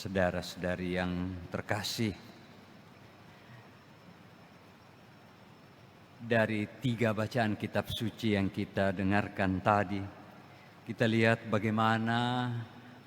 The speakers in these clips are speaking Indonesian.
Saudara-saudari yang terkasih, dari 3 bacaan kitab suci yang kita dengarkan tadi, kita lihat bagaimana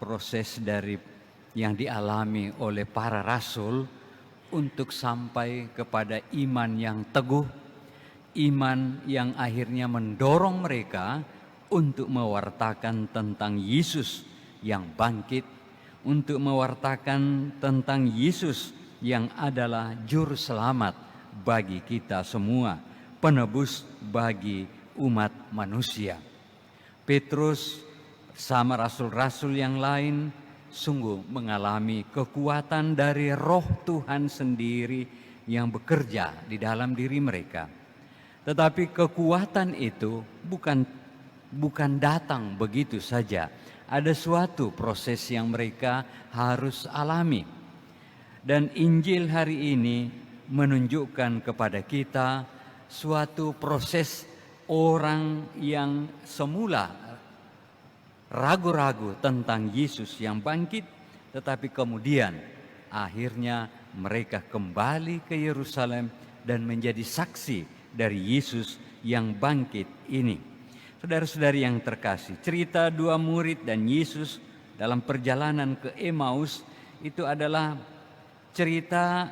proses dari yang dialami oleh para rasul untuk sampai kepada iman yang teguh, iman yang akhirnya mendorong mereka untuk mewartakan tentang Yesus yang bangkit, untuk mewartakan tentang Yesus yang adalah juru selamat bagi kita semua, penebus bagi umat manusia. Petrus sama rasul-rasul yang lain sungguh mengalami kekuatan dari Roh Tuhan sendiri yang bekerja di dalam diri mereka. Tetapi kekuatan itu bukan datang begitu saja. Ada suatu proses yang mereka harus alami. Dan Injil hari ini menunjukkan kepada kita suatu proses orang yang semula ragu-ragu tentang Yesus yang bangkit, tetapi kemudian akhirnya mereka kembali ke Yerusalem dan menjadi saksi dari Yesus yang bangkit ini. Saudara-saudari yang terkasih, cerita 2 murid dan Yesus dalam perjalanan ke Emmaus itu adalah cerita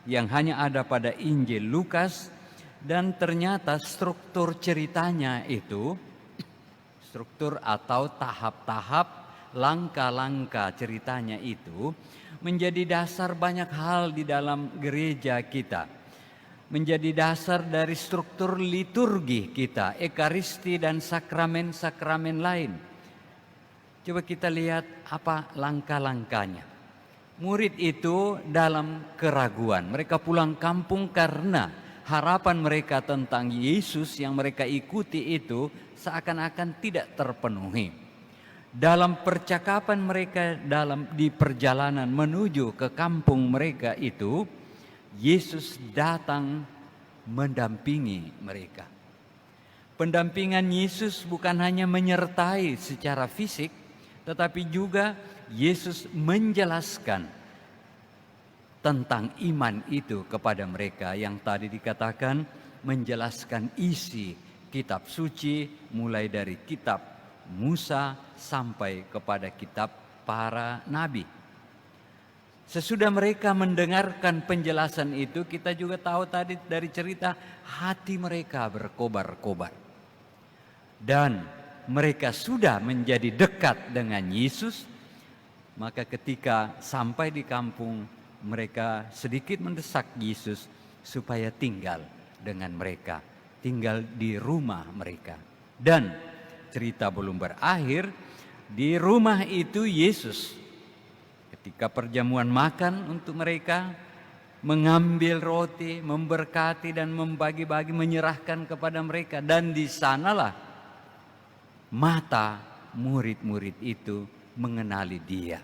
yang hanya ada pada Injil Lukas, dan ternyata struktur ceritanya itu, struktur atau tahap-tahap langkah-langkah ceritanya itu menjadi dasar banyak hal di dalam gereja kita. Menjadi dasar dari struktur liturgi kita, ekaristi dan sakramen-sakramen lain. Coba kita lihat apa langkah-langkahnya. Murid itu dalam keraguan, mereka pulang kampung karena harapan mereka tentang Yesus yang mereka ikuti itu seakan-akan tidak terpenuhi. Dalam percakapan mereka di perjalanan menuju ke kampung mereka itu, Yesus datang mendampingi mereka. Pendampingan Yesus bukan hanya menyertai secara fisik, tetapi juga Yesus menjelaskan tentang iman itu kepada mereka yang tadi dikatakan menjelaskan isi kitab suci mulai dari kitab Musa sampai kepada kitab para nabi. Sesudah mereka mendengarkan penjelasan itu, kita juga tahu tadi dari cerita hati mereka berkobar-kobar. Dan mereka sudah menjadi dekat dengan Yesus, maka ketika sampai di kampung mereka sedikit mendesak Yesus supaya tinggal dengan mereka, tinggal di rumah mereka. Dan cerita belum berakhir, di rumah itu Yesus ketika perjamuan makan untuk mereka, mengambil roti, memberkati dan membagi-bagi, menyerahkan kepada mereka. Dan di sanalah mata murid-murid itu mengenali Dia.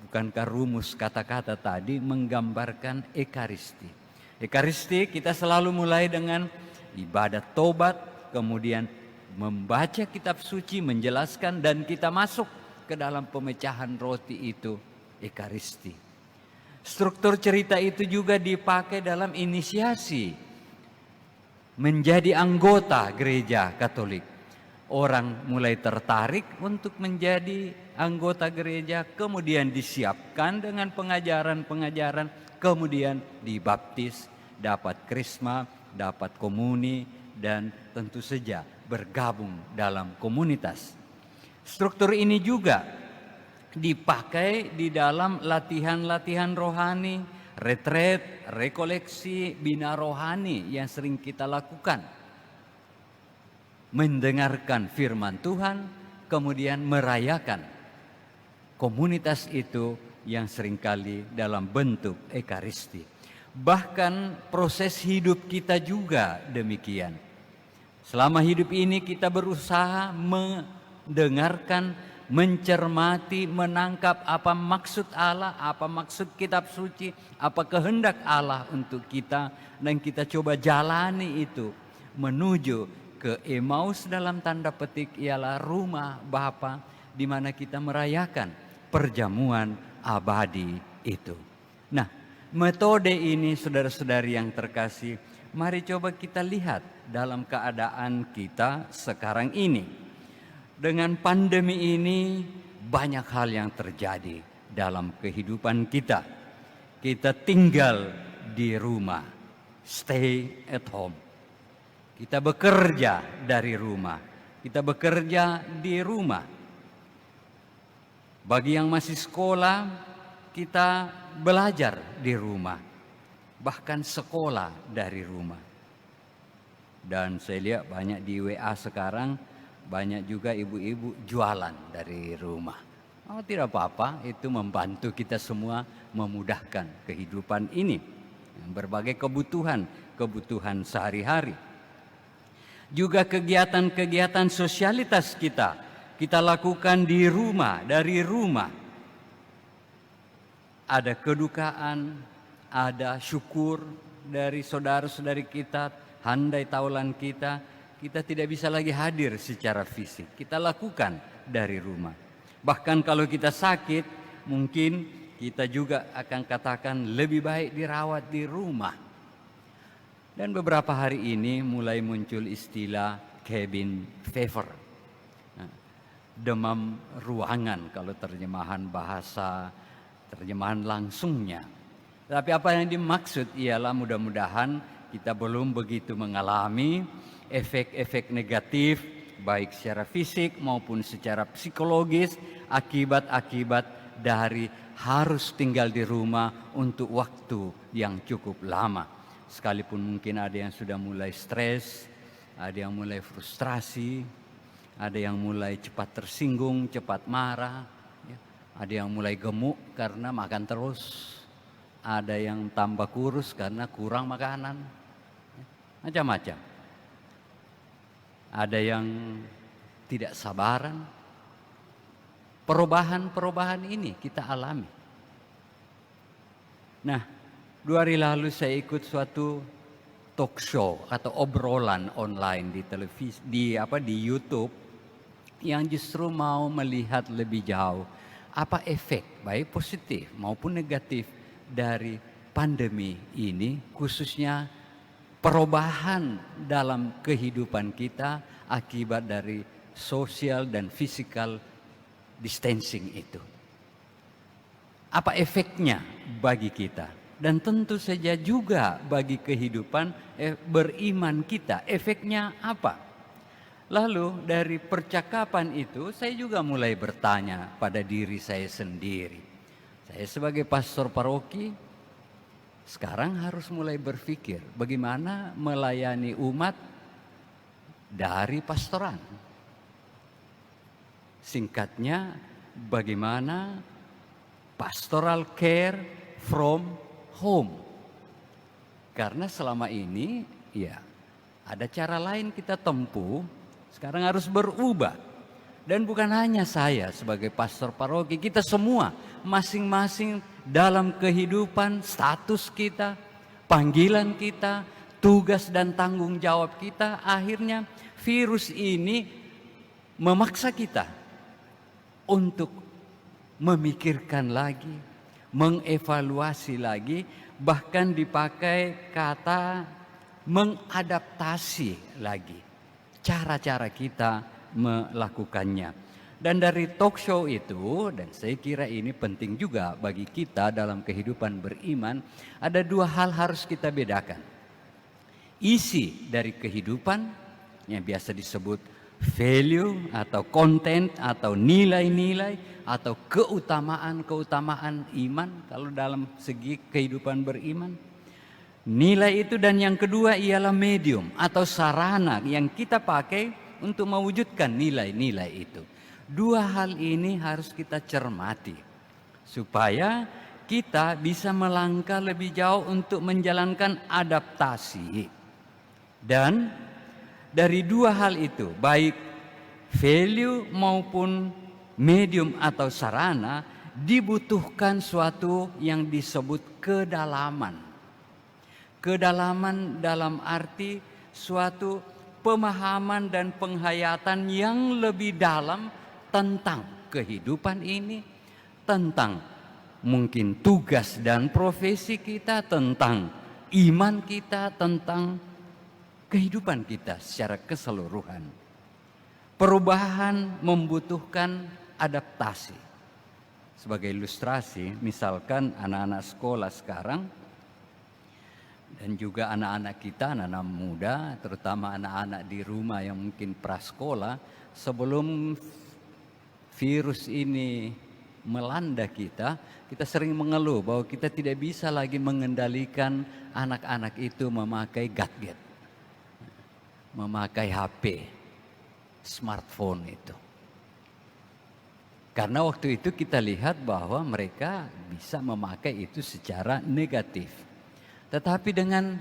Bukankah rumus kata-kata tadi menggambarkan ekaristi? Ekaristi kita selalu mulai dengan ibadat tobat, kemudian membaca kitab suci, menjelaskan, dan kita masuk ke dalam pemecahan roti itu, ekaristi. Struktur cerita itu juga dipakai dalam inisiasi menjadi anggota gereja Katolik. Orang mulai tertarik untuk menjadi anggota gereja, kemudian disiapkan dengan pengajaran-pengajaran, kemudian dibaptis, dapat krisma, dapat komuni, dan tentu saja bergabung dalam komunitas. Struktur ini juga dipakai di dalam latihan-latihan rohani, retret, rekoleksi, bina rohani yang sering kita lakukan. Mendengarkan firman Tuhan, kemudian merayakan komunitas itu yang seringkali dalam bentuk ekaristi. Bahkan proses hidup kita juga demikian. Selama hidup ini kita berusaha mendengarkan, mencermati, menangkap apa maksud Allah, apa maksud kitab suci, apa kehendak Allah untuk kita, dan kita coba jalani itu menuju ke Emmaus, dalam tanda petik ialah rumah Bapa, di mana kita merayakan perjamuan abadi itu. Nah, metode ini saudara-saudari yang terkasih, mari coba kita lihat dalam keadaan kita sekarang ini. Dengan pandemi ini banyak hal yang terjadi dalam kehidupan kita. Kita tinggal di rumah, stay at home. Kita bekerja dari rumah, kita bekerja di rumah. Bagi yang masih sekolah, kita belajar di rumah, bahkan sekolah dari rumah. Dan saya lihat banyak di WA sekarang, banyak juga ibu-ibu jualan dari rumah. Oh, tidak apa-apa, itu membantu kita semua memudahkan kehidupan ini. Berbagai kebutuhan sehari-hari. Juga kegiatan-kegiatan sosialitas kita lakukan di rumah, dari rumah. Ada kedukaan, ada syukur dari saudara-saudari kita, handai taulan kita tidak bisa lagi hadir secara fisik. Kita lakukan dari rumah. Bahkan kalau kita sakit, mungkin kita juga akan katakan lebih baik dirawat di rumah. Dan beberapa hari ini mulai muncul istilah cabin fever. Demam ruangan kalau terjemahan langsungnya. Tapi apa yang dimaksud ialah mudah-mudahan kita belum begitu mengalami efek-efek negatif baik secara fisik maupun secara psikologis akibat-akibat dari harus tinggal di rumah untuk waktu yang cukup lama. Sekalipun mungkin ada yang sudah mulai stres, ada yang mulai frustrasi, ada yang mulai cepat tersinggung, cepat marah, ada yang mulai gemuk karena makan terus, ada yang tambah kurus karena kurang makanan, macam-macam. Ada yang tidak sabaran. Perubahan-perubahan ini kita alami. Nah, 2 hari lalu saya ikut suatu talk show atau obrolan online di televisi, di YouTube, yang justru mau melihat lebih jauh apa efek baik positif maupun negatif dari pandemi ini, khususnya perubahan dalam kehidupan kita akibat dari social dan physical distancing itu. Apa efeknya bagi kita? Dan tentu saja juga bagi kehidupan beriman kita, efeknya apa? Lalu dari percakapan itu saya juga mulai bertanya pada diri saya sendiri. Saya sebagai pastor paroki sekarang harus mulai berpikir bagaimana melayani umat dari pastoran. Singkatnya, bagaimana pastoral care from home. Karena selama ini ada cara lain kita tempuh, sekarang harus berubah. Dan bukan hanya saya sebagai pastor paroki, kita semua masing-masing dalam kehidupan, status kita, panggilan kita, tugas dan tanggung jawab kita, akhirnya virus ini memaksa kita untuk memikirkan lagi, mengevaluasi lagi, bahkan dipakai kata mengadaptasi lagi cara-cara kita melakukannya. Dan dari talk show itu, dan saya kira ini penting juga bagi kita dalam kehidupan beriman, ada 2 hal harus kita bedakan. Isi dari kehidupan yang biasa disebut value atau konten atau nilai-nilai atau keutamaan-keutamaan iman kalau dalam segi kehidupan beriman. Nilai itu, dan yang kedua ialah medium atau sarana yang kita pakai untuk mewujudkan nilai-nilai itu. 2 hal ini harus kita cermati supaya kita bisa melangkah lebih jauh untuk menjalankan adaptasi. Dan dari 2 hal itu, baik value maupun medium atau sarana, dibutuhkan suatu yang disebut kedalaman. Kedalaman dalam arti suatu pemahaman dan penghayatan yang lebih dalam tentang kehidupan ini, tentang mungkin tugas dan profesi kita, tentang iman kita, tentang kehidupan kita secara keseluruhan. Perubahan membutuhkan adaptasi. Sebagai ilustrasi, misalkan anak-anak sekolah sekarang dan juga anak-anak kita, anak-anak muda, terutama anak-anak di rumah yang mungkin prasekolah, sebelum virus ini melanda kita, kita sering mengeluh bahwa kita tidak bisa lagi mengendalikan anak-anak itu memakai gadget, memakai HP, smartphone itu. Karena waktu itu kita lihat bahwa mereka bisa memakai itu secara negatif. Tetapi dengan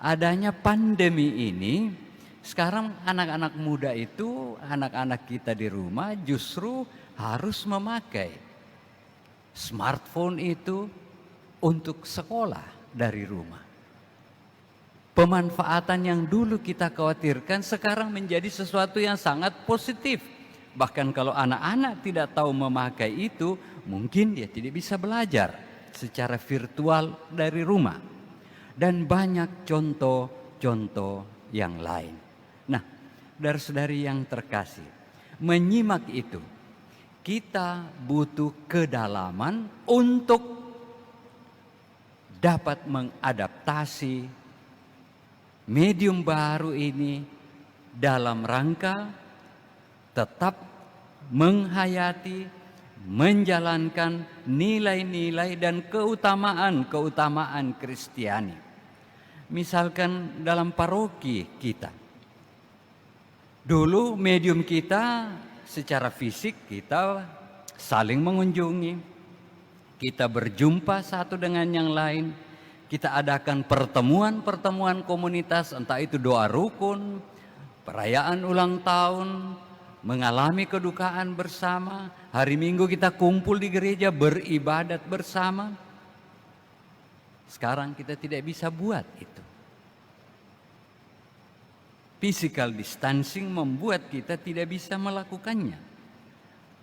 adanya pandemi ini, sekarang anak-anak muda itu, anak-anak kita di rumah justru harus memakai smartphone itu untuk sekolah dari rumah. Pemanfaatan yang dulu kita khawatirkan sekarang menjadi sesuatu yang sangat positif. Bahkan kalau anak-anak tidak tahu memakai itu, mungkin dia tidak bisa belajar secara virtual dari rumah. Dan banyak contoh-contoh yang lain. Nah, saudara-saudari yang terkasih, menyimak itu, kita butuh kedalaman untuk dapat mengadaptasi medium baru ini dalam rangka tetap menghayati, menjalankan nilai-nilai dan keutamaan-keutamaan Kristiani. Misalkan dalam paroki kita, dulu medium kita secara fisik kita saling mengunjungi, kita berjumpa satu dengan yang lain, kita adakan pertemuan-pertemuan komunitas, entah itu doa rukun, perayaan ulang tahun, mengalami kedukaan bersama, hari Minggu kita kumpul di gereja beribadat bersama. Sekarang kita tidak bisa buat itu. Physical distancing membuat kita tidak bisa melakukannya.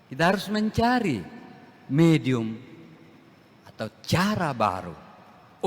Kita harus mencari medium atau cara baru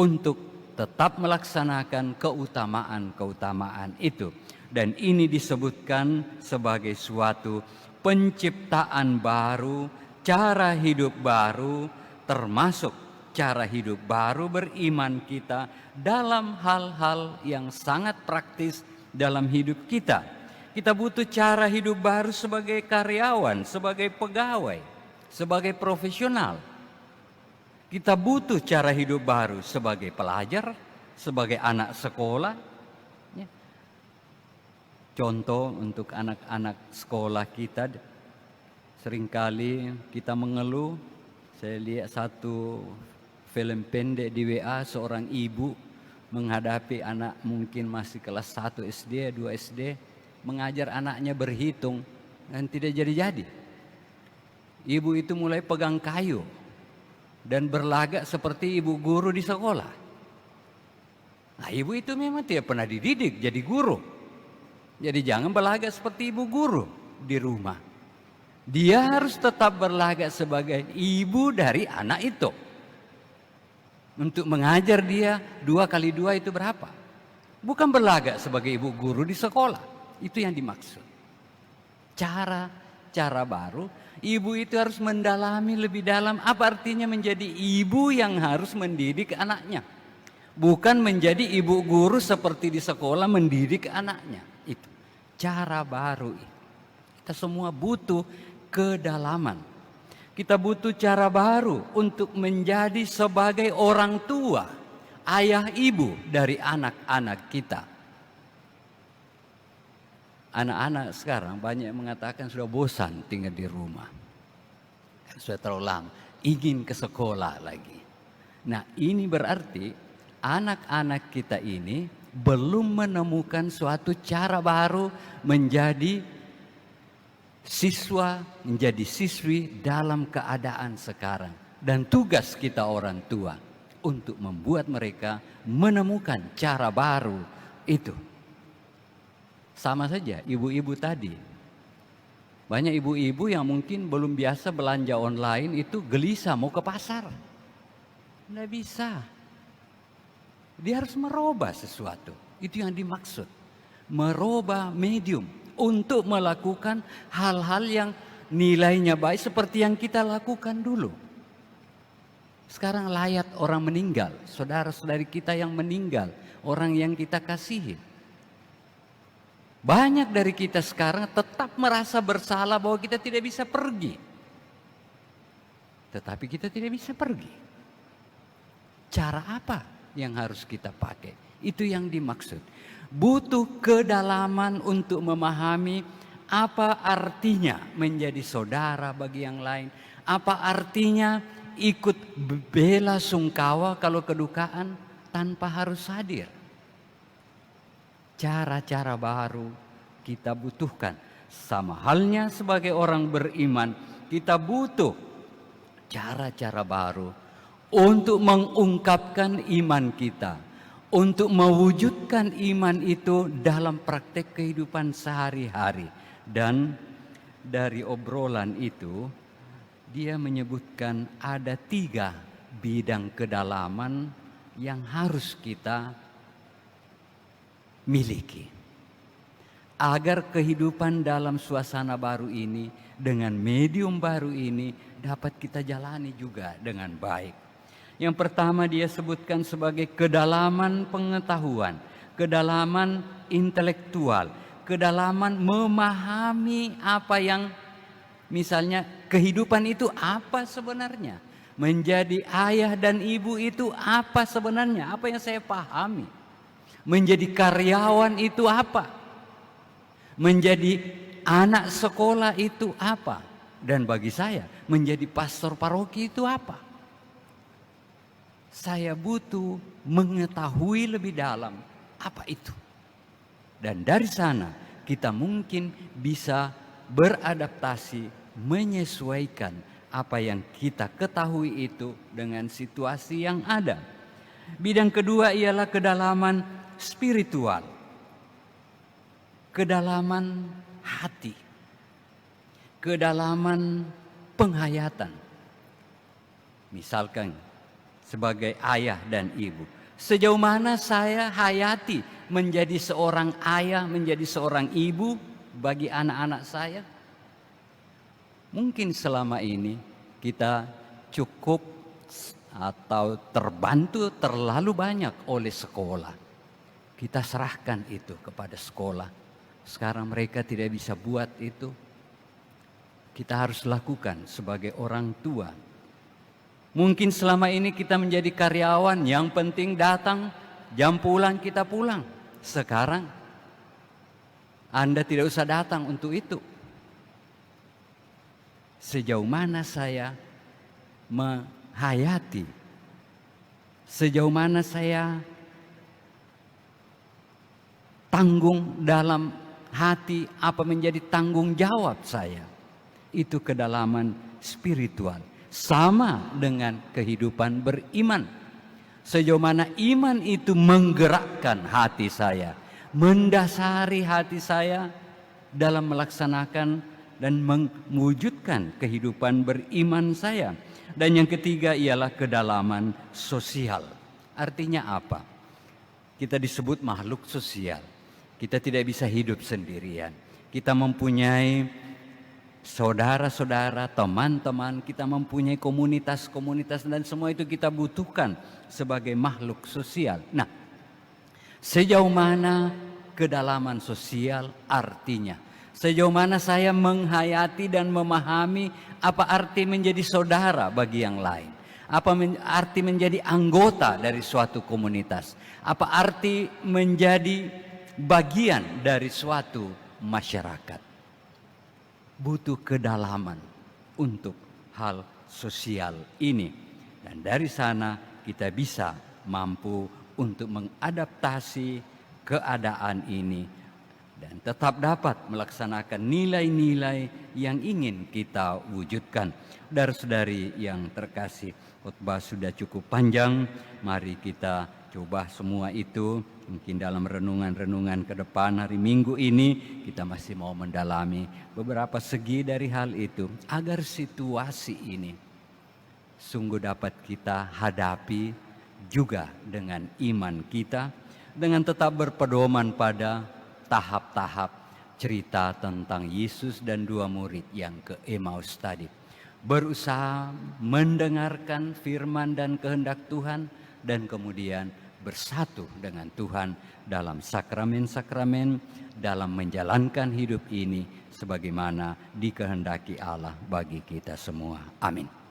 untuk tetap melaksanakan keutamaan-keutamaan itu. Dan ini disebutkan sebagai suatu penciptaan baru, cara hidup baru, termasuk cara hidup baru beriman kita dalam hal-hal yang sangat praktis dalam hidup kita. Kita butuh cara hidup baru sebagai karyawan, sebagai pegawai, sebagai profesional. Kita butuh cara hidup baru sebagai pelajar, sebagai anak sekolah. Contoh untuk anak-anak sekolah kita, seringkali kita mengeluh. Saya lihat satu film pendek di WA, seorang ibu menghadapi anak mungkin masih kelas 1 SD, 2 SD, mengajar anaknya berhitung dan tidak jadi-jadi. Ibu itu mulai pegang kayu dan berlagak seperti ibu guru di sekolah. Nah, ibu itu memang tidak pernah dididik jadi guru. Jadi jangan berlagak seperti ibu guru di rumah. Dia harus tetap berlagak sebagai ibu dari anak itu. Untuk mengajar dia 2 kali 2 itu berapa? Bukan berlagak sebagai ibu guru di sekolah. Itu yang dimaksud. Cara baru, ibu itu harus mendalami lebih dalam apa artinya menjadi ibu yang harus mendidik anaknya. Bukan menjadi ibu guru seperti di sekolah mendidik anaknya. Itu cara baru. Kita semua butuh kedalaman. Kita butuh cara baru untuk menjadi sebagai orang tua, ayah ibu dari anak-anak kita. Anak-anak sekarang banyak yang mengatakan sudah bosan tinggal di rumah. Sudah terlalu lama, ingin ke sekolah lagi. Nah, ini berarti anak-anak kita ini belum menemukan suatu cara baru menjadi siswa, menjadi siswi dalam keadaan sekarang. Dan tugas kita orang tua untuk membuat mereka menemukan cara baru itu. Sama saja ibu-ibu tadi. Banyak ibu-ibu yang mungkin belum biasa belanja online itu gelisah mau ke pasar. Tidak bisa. Dia harus merubah sesuatu. Itu yang dimaksud. Merubah medium untuk melakukan hal-hal yang nilainya baik seperti yang kita lakukan dulu. Sekarang layak orang meninggal, saudara-saudari kita yang meninggal, orang yang kita kasihi. Banyak dari kita sekarang tetap merasa bersalah bahwa kita tidak bisa pergi. Tetapi kita tidak bisa pergi. Cara apa yang harus kita pakai? Itu yang dimaksud. Butuh kedalaman untuk memahami apa artinya menjadi saudara bagi yang lain. Apa artinya ikut bela sungkawa kalau kedukaan tanpa harus hadir. Cara-cara baru kita butuhkan. Sama halnya sebagai orang beriman, kita butuh cara-cara baru untuk mengungkapkan iman kita, untuk mewujudkan iman itu dalam praktek kehidupan sehari-hari. Dan dari obrolan itu, dia menyebutkan ada 3 bidang kedalaman yang harus kita miliki agar kehidupan dalam suasana baru ini dengan medium baru ini dapat kita jalani juga dengan baik. Yang pertama dia sebutkan sebagai kedalaman pengetahuan, kedalaman intelektual, kedalaman memahami apa yang misalnya kehidupan itu apa sebenarnya, menjadi ayah dan ibu itu apa sebenarnya, apa yang saya pahami. Menjadi karyawan itu apa? Menjadi anak sekolah itu apa? Dan bagi saya, menjadi pastor paroki itu apa? Saya butuh mengetahui lebih dalam apa itu. Dan dari sana kita mungkin bisa beradaptasi, menyesuaikan apa yang kita ketahui itu dengan situasi yang ada. Bidang kedua ialah kedalaman spiritual, kedalaman hati, kedalaman penghayatan. Misalkan sebagai ayah dan ibu, sejauh mana saya hayati menjadi seorang ayah, menjadi seorang ibu bagi anak-anak saya. Mungkin selama ini kita cukup atau terbantu terlalu banyak oleh sekolah. Kita serahkan itu kepada sekolah. Sekarang mereka tidak bisa buat itu. Kita harus lakukan sebagai orang tua. Mungkin selama ini kita menjadi karyawan, yang penting datang, jam pulang kita pulang. Sekarang Anda tidak usah datang untuk itu. Sejauh mana saya menghayati, sejauh mana saya tanggung dalam hati, apa menjadi tanggung jawab saya. Itu kedalaman spiritual. Sama dengan kehidupan beriman. Sejauh mana iman itu menggerakkan hati saya, mendasari hati saya dalam melaksanakan dan mewujudkan kehidupan beriman saya. Dan yang ketiga ialah kedalaman sosial. Artinya apa? Kita disebut makhluk sosial. Kita tidak bisa hidup sendirian. Kita mempunyai saudara-saudara, teman-teman, kita mempunyai komunitas-komunitas, dan semua itu kita butuhkan sebagai makhluk sosial. Nah, sejauh mana kedalaman sosial artinya? Sejauh mana saya menghayati dan memahami apa arti menjadi saudara bagi yang lain? Apa arti menjadi anggota dari suatu komunitas? Apa arti menjadi bagian dari suatu masyarakat? Butuh kedalaman untuk hal sosial ini. Dan dari sana kita bisa mampu untuk mengadaptasi keadaan ini dan tetap dapat melaksanakan nilai-nilai yang ingin kita wujudkan. Saudara-saudari yang terkasih, khotbah sudah cukup panjang. Mari kita coba semua itu. Mungkin dalam renungan-renungan ke depan hari Minggu ini kita masih mau mendalami beberapa segi dari hal itu, agar situasi ini sungguh dapat kita hadapi juga dengan iman kita, dengan tetap berpedoman pada tahap-tahap cerita tentang Yesus dan dua murid yang ke Emmaus tadi. Berusaha mendengarkan firman dan kehendak Tuhan, dan kemudian bersatu dengan Tuhan dalam sakramen-sakramen, dalam menjalankan hidup ini sebagaimana dikehendaki Allah bagi kita semua. Amin.